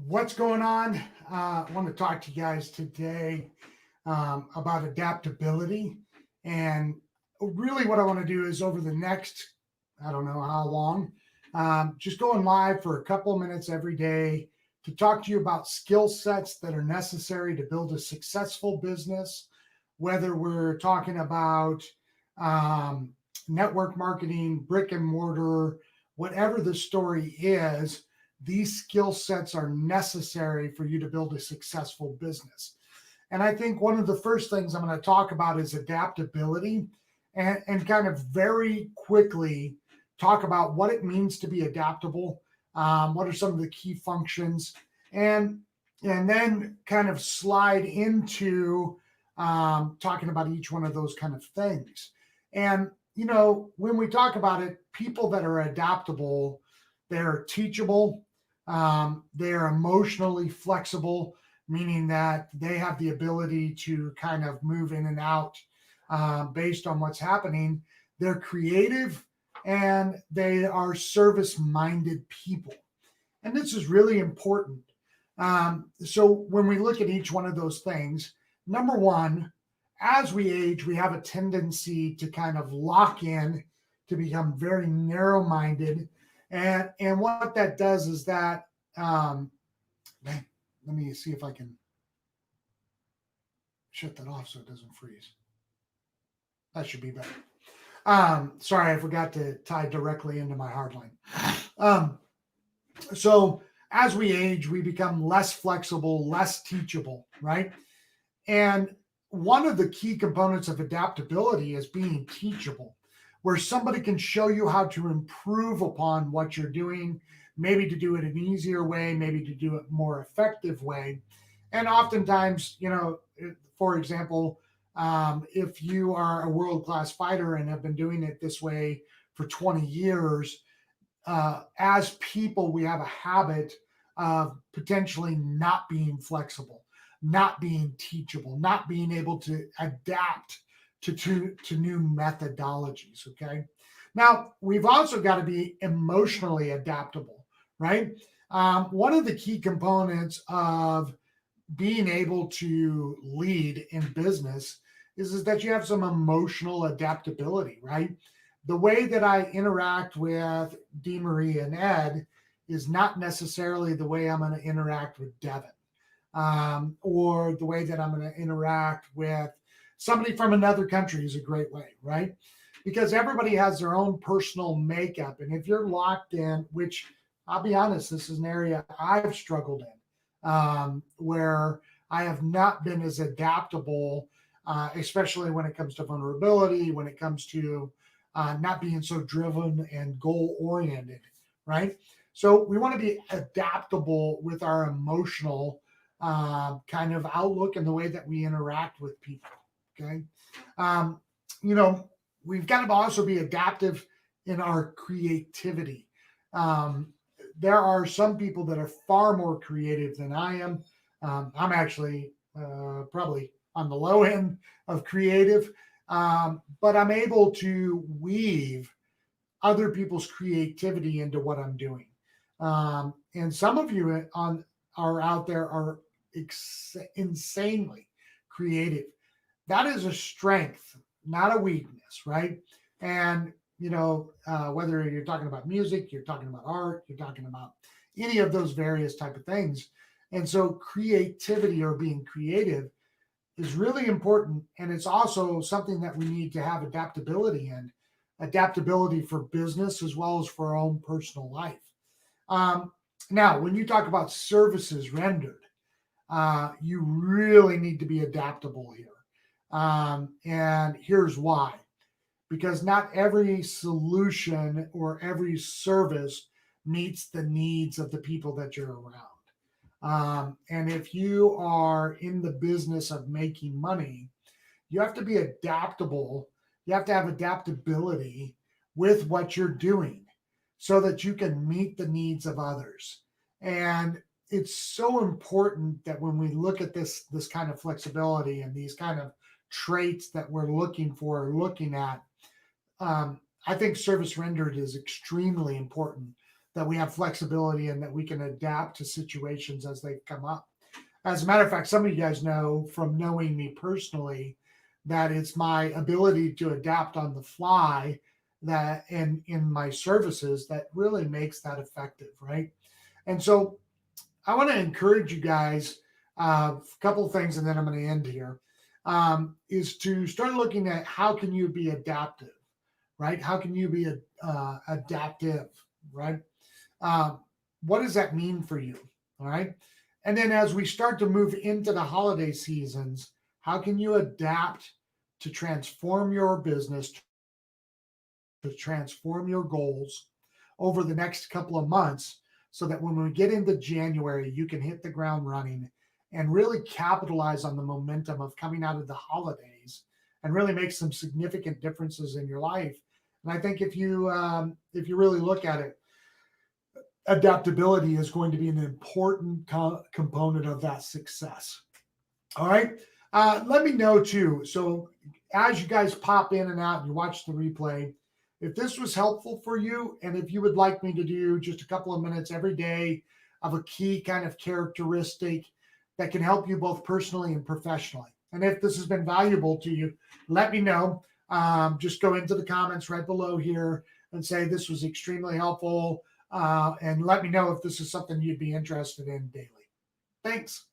What's going on? I want to talk to you guys today about adaptability. And really, what I want to do is over the next, I don't know how long, just going live for a couple of minutes every day to talk to you about skill sets that are necessary to build a successful business, whether we're talking about um, network marketing, brick and mortar, whatever the story is, these skill sets are necessary for you to build a successful business. And I think one of the first things I'm going to talk about is adaptability and kind of very quickly talk about what it means to be adaptable. What are some of the key functions? And and then kind of slide into talking about each one of those kind of things. And when we talk about it, people that are adaptable, they're teachable, they're emotionally flexible, meaning that they have the ability to kind of move in and out based on what's happening. They're creative and they are service minded people. And this is really important. So when we look at each one of those things, number one, as we age, we have a tendency to kind of lock in, to become very narrow minded. And what that does is that, um, let me see if I can shut that off so it doesn't freeze. That should be better. Sorry, I forgot to tie directly into my hard line. Um, so as we age, we become less flexible, less teachable, right? And one of the key components of adaptability is being teachable, where somebody can show you how to improve upon what you're doing, maybe to do it an easier way, maybe to do it more effective way. And oftentimes, for example, if you are a world class fighter and have been doing it this way for 20 years, as people, we have a habit of potentially not being flexible, not being teachable, not being able to adapt to new methodologies. Okay. Now, we've also got to be emotionally adaptable, right? One of the key components of being able to lead in business is that you have some emotional adaptability, right? The way that I interact with Dee Marie and Ed is not necessarily the way I'm going to interact with Devin, or the way that I'm going to interact with somebody from another country is a great way, right? Because everybody has their own personal makeup. And if you're locked in, which I'll be honest, this is an area I've struggled in, where I have not been as adaptable, especially when it comes to vulnerability, when it comes to not being so driven and goal oriented, right? So we want to be adaptable with our emotional kind of outlook and the way that we interact with people. Okay. Um, you know, we've got to also be adaptive in our creativity. Um, there are some people that are far more creative than I am. I'm actually probably on the low end of creative, but I'm able to weave other people's creativity into what I'm doing. And some of you are out there are insanely creative. That is a strength, not a weakness, right? And whether you're talking about music, you're talking about art, you're talking about any of those various type of things. And so creativity or being creative is really important. And it's also something that we need to have adaptability in, adaptability for business as well as for our own personal life. Um, Now, when you talk about services rendered, you really need to be adaptable here. And here's why: because not every solution or every service meets the needs of the people that you're around. And if you are in the business of making money, you have to be adaptable. You have to have adaptability with what you're doing so that you can meet the needs of others. And it's so important that when we look at this kind of flexibility and these kind of traits that we're looking for or looking at, I think service rendered is extremely important. that we have flexibility and that we can adapt to situations as they come up. As a matter of fact, some of you guys know from knowing me personally that it's my ability to adapt on the fly that and in my services that really makes that effective, right? And so I want to encourage you guys a couple of things, and then I'm going to end here. Is to start looking at how can you be adaptive, right? How can you be adaptive, right? Um, what does that mean for you? All right. And then as we start to move into the holiday seasons, how can you adapt to transform your business, to transform your goals over the next couple of months so that when we get into January, you can hit the ground running and really capitalize on the momentum of coming out of the holidays and really make some significant differences in your life. And I think if you really look at it, adaptability is going to be an important component of that success. All right. Let me know too. So as you guys pop in and out and you watch the replay, if this was helpful for you, and if you would like me to do just a couple of minutes every day of a key kind of characteristic that can help you both personally and professionally. And if this has been valuable to you, let me know. Just go into the comments right below here and say this was extremely helpful. And let me know if this is something you'd be interested in daily. Thanks.